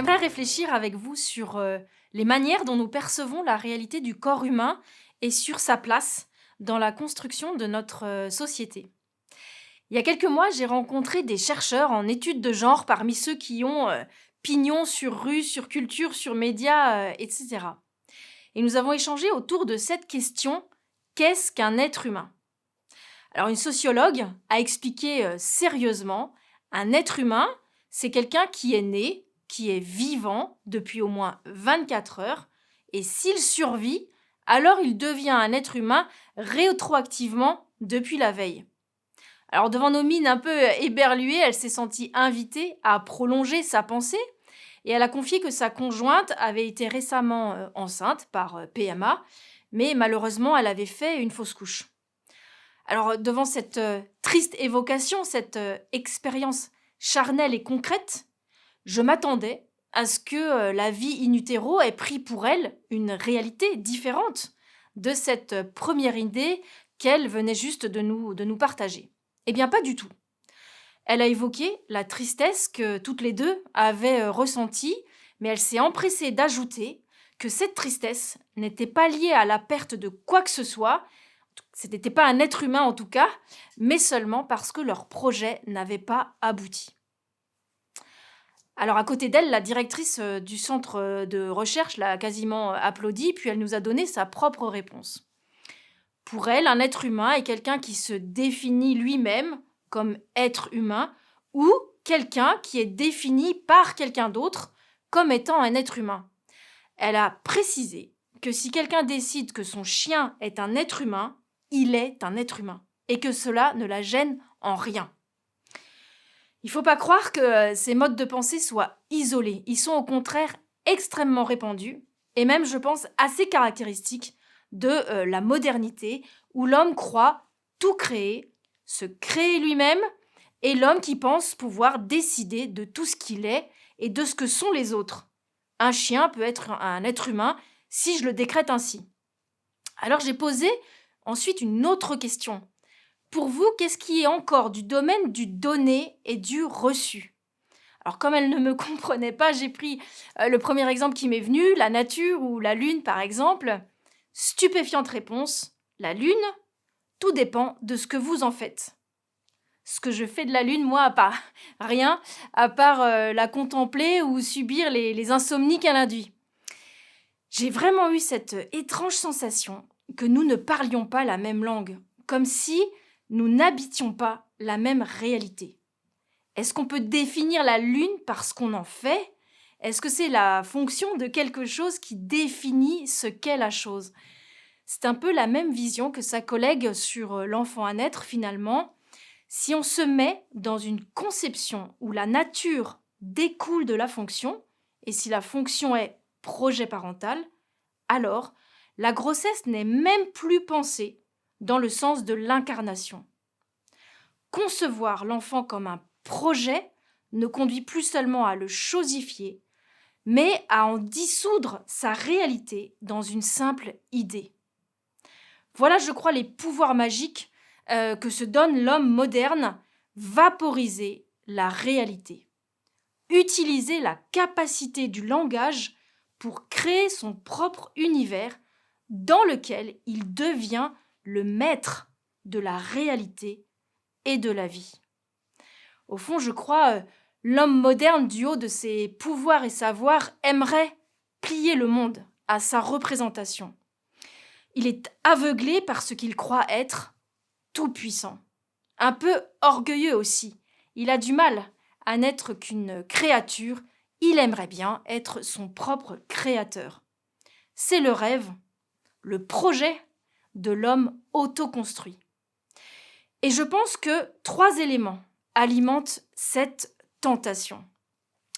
J'aimerais réfléchir avec vous sur les manières dont nous percevons la réalité du corps humain et sur sa place dans la construction de notre société. Il y a quelques mois, j'ai rencontré des chercheurs en études de genre parmi ceux qui ont pignon sur rue, sur culture, sur médias, etc. Et nous avons échangé autour de cette question: qu'est-ce qu'un être humain? Alors, une sociologue a expliqué sérieusement: un être humain, c'est quelqu'un qui est né, qui est vivant depuis au moins 24 heures, et s'il survit, alors il devient un être humain rétroactivement depuis la veille. Alors, devant nos mines un peu éberluées, elle s'est sentie invitée à prolonger sa pensée, et elle a confié que sa conjointe avait été récemment enceinte par PMA, mais malheureusement, elle avait fait une fausse couche. Alors, devant cette triste évocation, cette expérience charnelle et concrète, je m'attendais à ce que la vie in utero ait pris pour elle une réalité différente de cette première idée qu'elle venait juste de nous partager. Eh bien, pas du tout. Elle a évoqué la tristesse que toutes les deux avaient ressentie, mais elle s'est empressée d'ajouter que cette tristesse n'était pas liée à la perte de quoi que ce soit. Ce n'était pas un être humain en tout cas, mais seulement parce que leur projet n'avait pas abouti. Alors à côté d'elle, la directrice du centre de recherche l'a quasiment applaudi, puis elle nous a donné sa propre réponse. Pour elle, un être humain est quelqu'un qui se définit lui-même comme être humain ou quelqu'un qui est défini par quelqu'un d'autre comme étant un être humain. Elle a précisé que si quelqu'un décide que son chien est un être humain, il est un être humain et que cela ne la gêne en rien. Il ne faut pas croire que ces modes de pensée soient isolés. Ils sont au contraire extrêmement répandus et même, je pense, assez caractéristiques de la modernité où l'homme croit tout créer, se créer lui-même, et l'homme qui pense pouvoir décider de tout ce qu'il est et de ce que sont les autres. Un chien peut être un être humain si je le décrète ainsi. Alors j'ai posé ensuite une autre question. Pour vous, qu'est-ce qui est encore du domaine du donné et du reçu? Alors comme elle ne me comprenait pas, j'ai pris le premier exemple qui m'est venu, la nature ou la lune par exemple. Stupéfiante réponse: la lune, tout dépend de ce que vous en faites. Ce que je fais de la lune, moi, pas rien, à part la contempler ou subir les insomnies qu'elle induit. J'ai vraiment eu cette étrange sensation que nous ne parlions pas la même langue, comme si nous n'habitions pas la même réalité. Est-ce qu'on peut définir la lune par ce qu'on en fait? Est-ce que c'est la fonction de quelque chose qui définit ce qu'est la chose? C'est un peu la même vision que sa collègue sur l'enfant à naître finalement. Si on se met dans une conception où la nature découle de la fonction, et si la fonction est projet parental, alors la grossesse n'est même plus pensée dans le sens de l'incarnation. Concevoir l'enfant comme un projet ne conduit plus seulement à le chosifier, mais à en dissoudre sa réalité dans une simple idée. Voilà, je crois, les pouvoirs magiques que se donne l'homme moderne: vaporiser la réalité, utiliser la capacité du langage pour créer son propre univers dans lequel il devient le maître de la réalité et de la vie. Au fond, je crois, l'homme moderne, du haut de ses pouvoirs et savoirs, aimerait plier le monde à sa représentation. Il est aveuglé par ce qu'il croit être tout-puissant. Un peu orgueilleux aussi. Il a du mal à n'être qu'une créature. Il aimerait bien être son propre créateur. C'est le rêve, le projet de l'homme autoconstruit. Et je pense que 3 éléments alimentent cette tentation.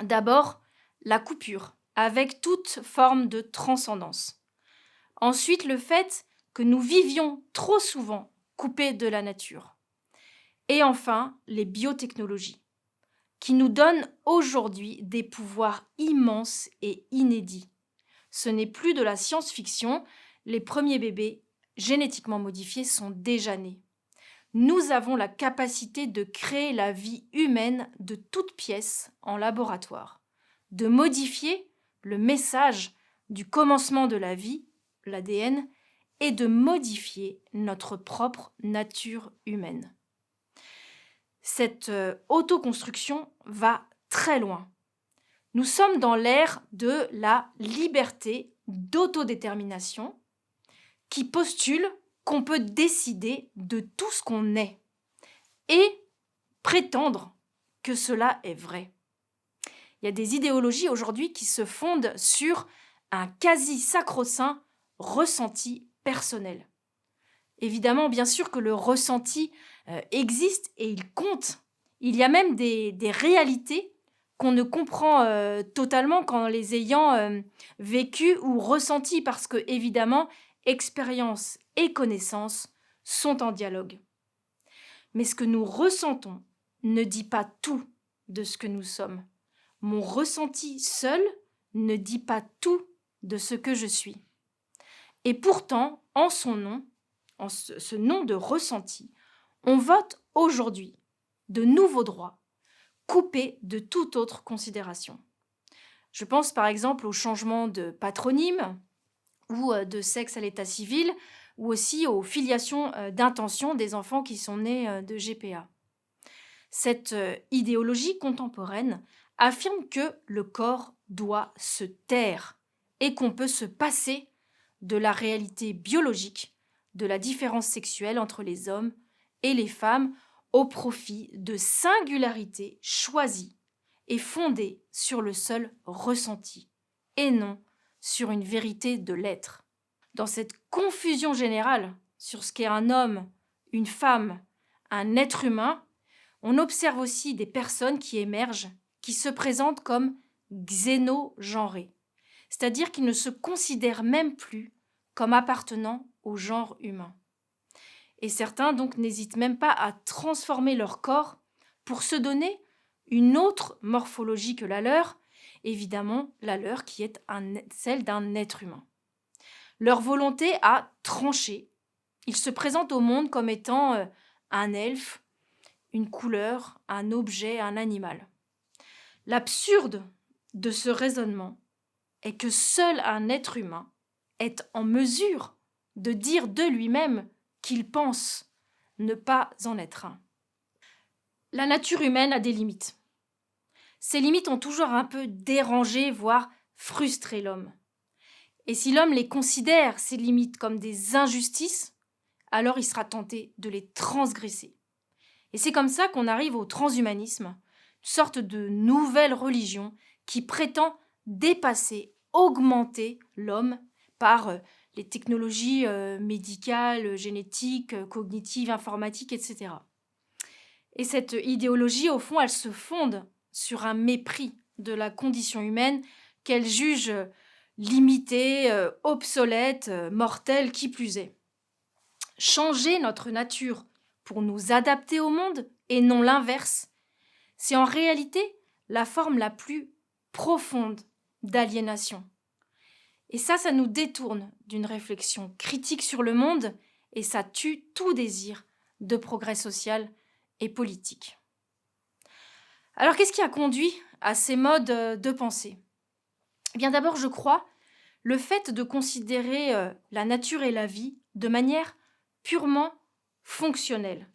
D'abord, la coupure, avec toute forme de transcendance. Ensuite, le fait que nous vivions trop souvent coupés de la nature. Et enfin, les biotechnologies, qui nous donnent aujourd'hui des pouvoirs immenses et inédits. Ce n'est plus de la science-fiction, les premiers bébés génétiquement modifiés sont déjà nés. Nous avons la capacité de créer la vie humaine de toutes pièces en laboratoire. de modifier le message du commencement de la vie, l'ADN, et de modifier notre propre nature humaine. Cette autoconstruction va très loin. Nous sommes dans l'ère de la liberté d'autodétermination qui postule qu'on peut décider de tout ce qu'on est et prétendre que cela est vrai. Il y a des idéologies aujourd'hui qui se fondent sur un quasi sacro-saint ressenti personnel. Évidemment, bien sûr que le ressenti existe et il compte. Il y a même des réalités qu'on ne comprend totalement qu'en les ayant vécues ou ressenties parce que, évidemment, expérience et connaissance sont en dialogue. Mais ce que nous ressentons ne dit pas tout de ce que nous sommes. Mon ressenti seul ne dit pas tout de ce que je suis. Et pourtant, en son nom, en ce nom de ressenti, on vote aujourd'hui de nouveaux droits, coupés de toute autre considération. Je pense par exemple au changement de patronyme ou de sexe à l'état civil, ou aussi aux filiations d'intention des enfants qui sont nés de GPA. Cette idéologie contemporaine affirme que le corps doit se taire et qu'on peut se passer de la réalité biologique de la différence sexuelle entre les hommes et les femmes au profit de singularités choisies et fondées sur le seul ressenti et non sur une vérité de l'être. Dans cette confusion générale sur ce qu'est un homme, une femme, un être humain, on observe aussi des personnes qui émergent, qui se présentent comme xénogenrés, c'est-à-dire qu'ils ne se considèrent même plus comme appartenant au genre humain. Et certains donc n'hésitent même pas à transformer leur corps pour se donner une autre morphologie que la leur, évidemment la leur qui est celle d'un être humain. Leur volonté a tranché. Ils se présentent au monde comme étant un elfe, une couleur, un objet, un animal. L'absurde de ce raisonnement est que seul un être humain est en mesure de dire de lui-même qu'il pense ne pas en être un. La nature humaine a des limites. Ces limites ont toujours un peu dérangé, voire frustré l'homme. Et si l'homme les considère, ces limites, comme des injustices, alors il sera tenté de les transgresser. Et c'est comme ça qu'on arrive au transhumanisme, une sorte de nouvelle religion qui prétend dépasser, augmenter l'homme par les technologies médicales, génétiques, cognitives, informatiques, etc. Et cette idéologie, au fond, elle se fonde sur un mépris de la condition humaine qu'elle juge limitée, obsolète, mortelle, qui plus est. Changer notre nature pour nous adapter au monde et non l'inverse, c'est en réalité la forme la plus profonde d'aliénation. Et ça nous détourne d'une réflexion critique sur le monde et ça tue tout désir de progrès social et politique. Alors qu'est-ce qui a conduit à ces modes de pensée ? Eh bien d'abord, je crois, le fait de considérer la nature et la vie de manière purement fonctionnelle.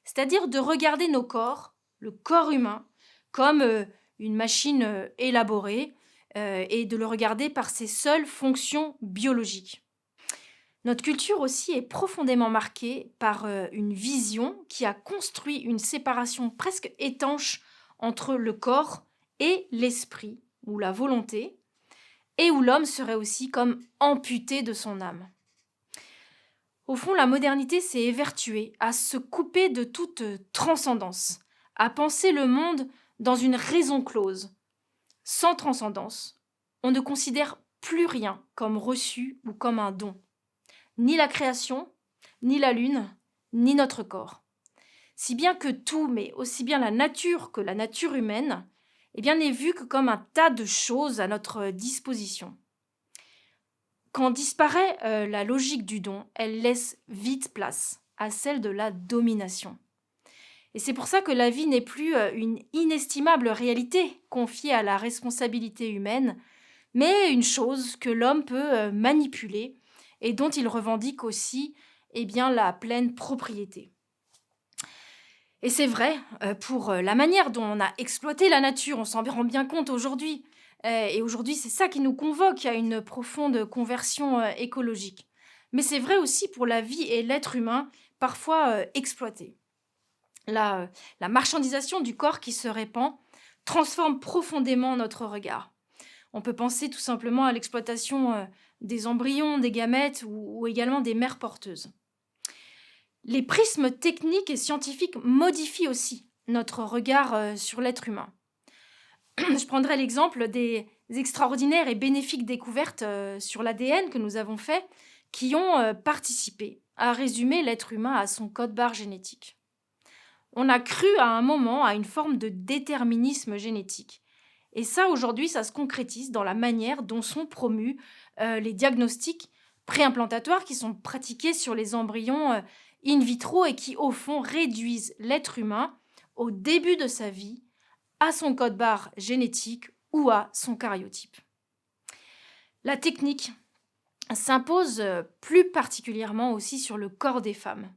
C'est-à-dire de regarder nos corps, le corps humain, comme une machine élaborée et de le regarder par ses seules fonctions biologiques. Notre culture aussi est profondément marquée par une vision qui a construit une séparation presque étanche entre le corps et l'esprit, ou la volonté, et où l'homme serait aussi comme amputé de son âme. Au fond, la modernité s'est évertuée à se couper de toute transcendance, à penser le monde dans une raison close. Sans transcendance, on ne considère plus rien comme reçu ou comme un don. Ni la création, ni la lune, ni notre corps. Si bien que tout, mais aussi bien la nature que la nature humaine, n'est vu que comme un tas de choses à notre disposition. Quand disparaît la logique du don, elle laisse vite place à celle de la domination. Et c'est pour ça que la vie n'est plus une inestimable réalité confiée à la responsabilité humaine, mais une chose que l'homme peut manipuler et dont il revendique aussi bien, la pleine propriété. Et c'est vrai pour la manière dont on a exploité la nature, on s'en rend bien compte aujourd'hui. Et aujourd'hui, c'est ça qui nous convoque à une profonde conversion écologique. Mais c'est vrai aussi pour la vie et l'être humain, parfois exploité. La marchandisation du corps qui se répand transforme profondément notre regard. On peut penser tout simplement à l'exploitation des embryons, des gamètes ou également des mères porteuses. Les prismes techniques et scientifiques modifient aussi notre regard sur l'être humain. Je prendrai l'exemple des extraordinaires et bénéfiques découvertes sur l'ADN que nous avons fait, qui ont participé à résumer l'être humain à son code-barre génétique. On a cru à un moment à une forme de déterminisme génétique. Et ça, aujourd'hui, ça se concrétise dans la manière dont sont promus les diagnostics préimplantatoires qui sont pratiqués sur les embryons in vitro et qui, au fond, réduisent l'être humain au début de sa vie à son code-barre génétique ou à son karyotype. La technique s'impose plus particulièrement aussi sur le corps des femmes.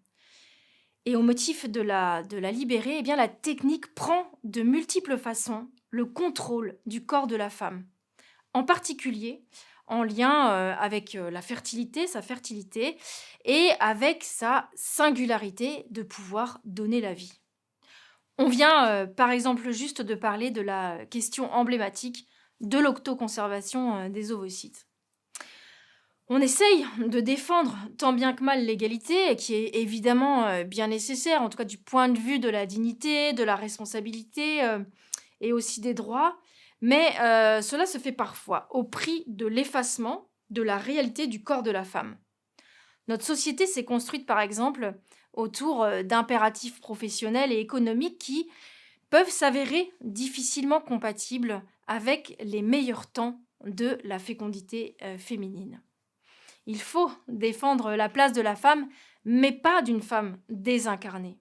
Et au motif de la libérer, eh bien, la technique prend de multiples façons le contrôle du corps de la femme, en particulier en lien avec la fertilité, sa fertilité, et avec sa singularité de pouvoir donner la vie. On vient par exemple juste de parler de la question emblématique de l'octoconservation des ovocytes. On essaye de défendre tant bien que mal l'égalité, qui est évidemment bien nécessaire, en tout cas du point de vue de la dignité, de la responsabilité et aussi des droits, mais cela se fait parfois au prix de l'effacement de la réalité du corps de la femme. Notre société s'est construite par exemple autour d'impératifs professionnels et économiques qui peuvent s'avérer difficilement compatibles avec les meilleurs temps de la fécondité féminine. Il faut défendre la place de la femme, mais pas d'une femme désincarnée.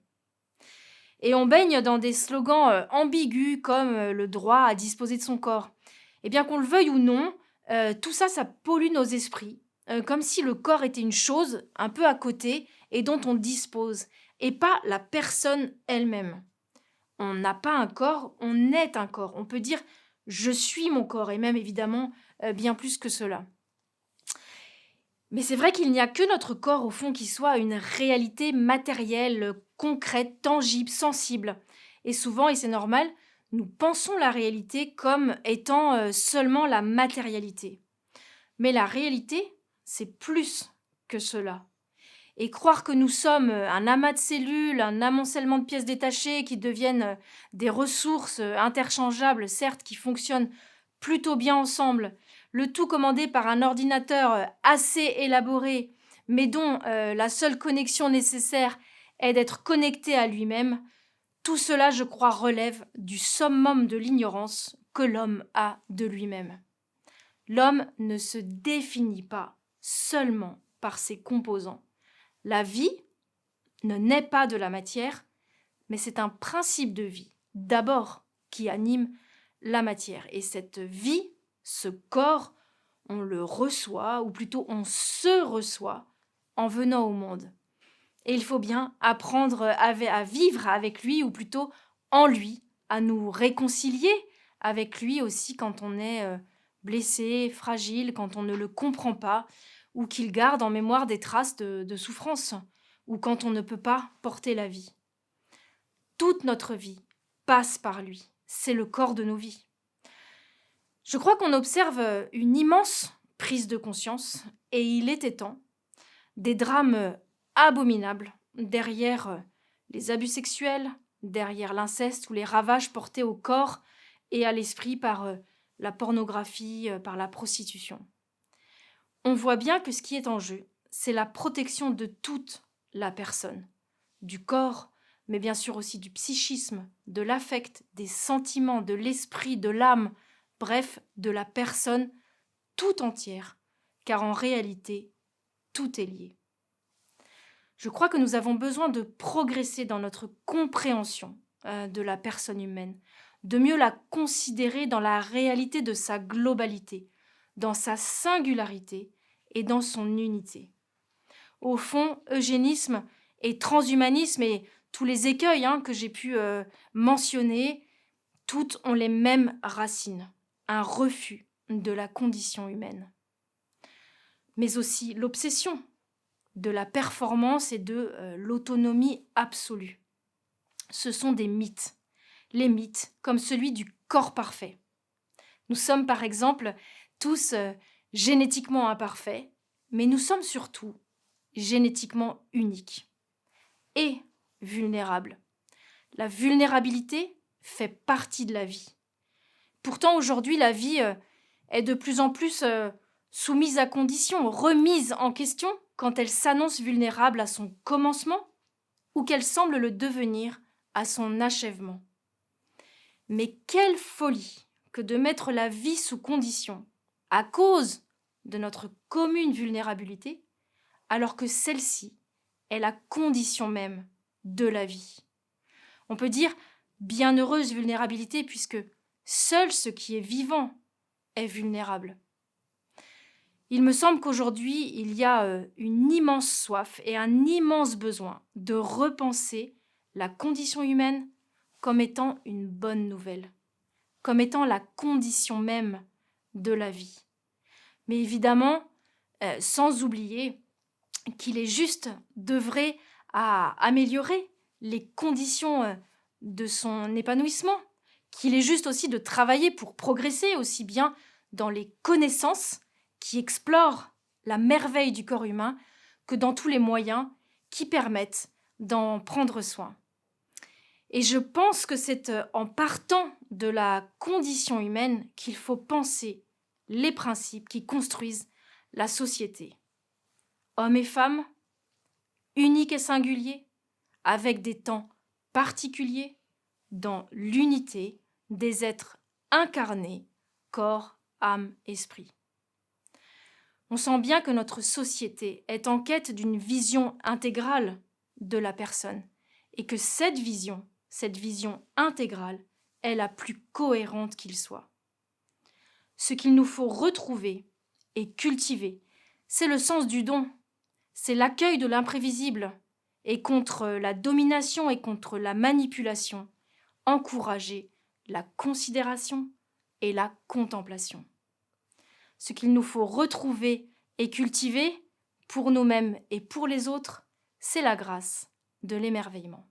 Et on baigne dans des slogans ambigus comme le droit à disposer de son corps. Et bien qu'on le veuille ou non, tout ça, ça pollue nos esprits, comme si le corps était une chose un peu à côté et dont on dispose, et pas la personne elle-même. On n'a pas un corps, on est un corps. On peut dire « je suis mon corps », et même évidemment bien plus que cela. Mais c'est vrai qu'il n'y a que notre corps, au fond, qui soit une réalité matérielle, concrète, tangible, sensible. Et souvent, et c'est normal, nous pensons la réalité comme étant seulement la matérialité. Mais la réalité, c'est plus que cela. Et croire que nous sommes un amas de cellules, un amoncellement de pièces détachées qui deviennent des ressources interchangeables, certes, qui fonctionnent plutôt bien ensemble, le tout commandé par un ordinateur assez élaboré, mais dont la seule connexion nécessaire est d'être connecté à lui-même, tout cela, je crois, relève du summum de l'ignorance que l'homme a de lui-même. L'homme ne se définit pas seulement par ses composants. La vie ne naît pas de la matière, mais c'est un principe de vie, d'abord, qui anime la matière. Et cette vie, ce corps, on le reçoit, ou plutôt on se reçoit, en venant au monde. Et il faut bien apprendre à vivre avec lui, ou plutôt en lui, à nous réconcilier avec lui aussi quand on est blessé, fragile, quand on ne le comprend pas, ou qu'il garde en mémoire des traces de souffrance, ou quand on ne peut pas porter la vie. Toute notre vie passe par lui, c'est le corps de nos vies. Je crois qu'on observe une immense prise de conscience, et il était temps, des drames abominables derrière les abus sexuels, derrière l'inceste ou les ravages portés au corps et à l'esprit par la pornographie, par la prostitution. On voit bien que ce qui est en jeu, c'est la protection de toute la personne, du corps, mais bien sûr aussi du psychisme, de l'affect, des sentiments, de l'esprit, de l'âme, bref, de la personne tout entière, car en réalité, tout est lié. Je crois que nous avons besoin de progresser dans notre compréhension de la personne humaine, de mieux la considérer dans la réalité de sa globalité, dans sa singularité et dans son unité. Au fond, eugénisme et transhumanisme et tous les écueils que j'ai pu mentionner, toutes ont les mêmes racines, un refus de la condition humaine, mais aussi l'obsession de la performance et de l'autonomie absolue. Ce sont des mythes, les mythes comme celui du corps parfait. Nous sommes par exemple tous génétiquement imparfaits, mais nous sommes surtout génétiquement uniques et vulnérables. La vulnérabilité fait partie de la vie. Pourtant, aujourd'hui, la vie est de plus en plus soumise à condition, remise en question quand elle s'annonce vulnérable à son commencement ou qu'elle semble le devenir à son achèvement. Mais quelle folie que de mettre la vie sous condition à cause de notre commune vulnérabilité, alors que celle-ci est la condition même de la vie. On peut dire bienheureuse vulnérabilité puisque seul ce qui est vivant est vulnérable. Il me semble qu'aujourd'hui, il y a une immense soif et un immense besoin de repenser la condition humaine comme étant une bonne nouvelle, comme étant la condition même de la vie. Mais évidemment, sans oublier qu'il est juste d'œuvrer à améliorer les conditions de son épanouissement, qu'il est juste aussi de travailler pour progresser aussi bien dans les connaissances qui explorent la merveille du corps humain que dans tous les moyens qui permettent d'en prendre soin. Et je pense que c'est en partant de la condition humaine qu'il faut penser les principes qui construisent la société. Hommes et femmes, uniques et singuliers, avec des temps particuliers, dans l'unité des êtres incarnés, corps, âme, esprit. On sent bien que notre société est en quête d'une vision intégrale de la personne et que cette vision intégrale est la plus cohérente qu'il soit. Ce qu'il nous faut retrouver et cultiver, c'est le sens du don, c'est l'accueil de l'imprévisible et contre la domination et contre la manipulation, encourager la considération et la contemplation. Ce qu'il nous faut retrouver et cultiver pour nous-mêmes et pour les autres, c'est la grâce de l'émerveillement.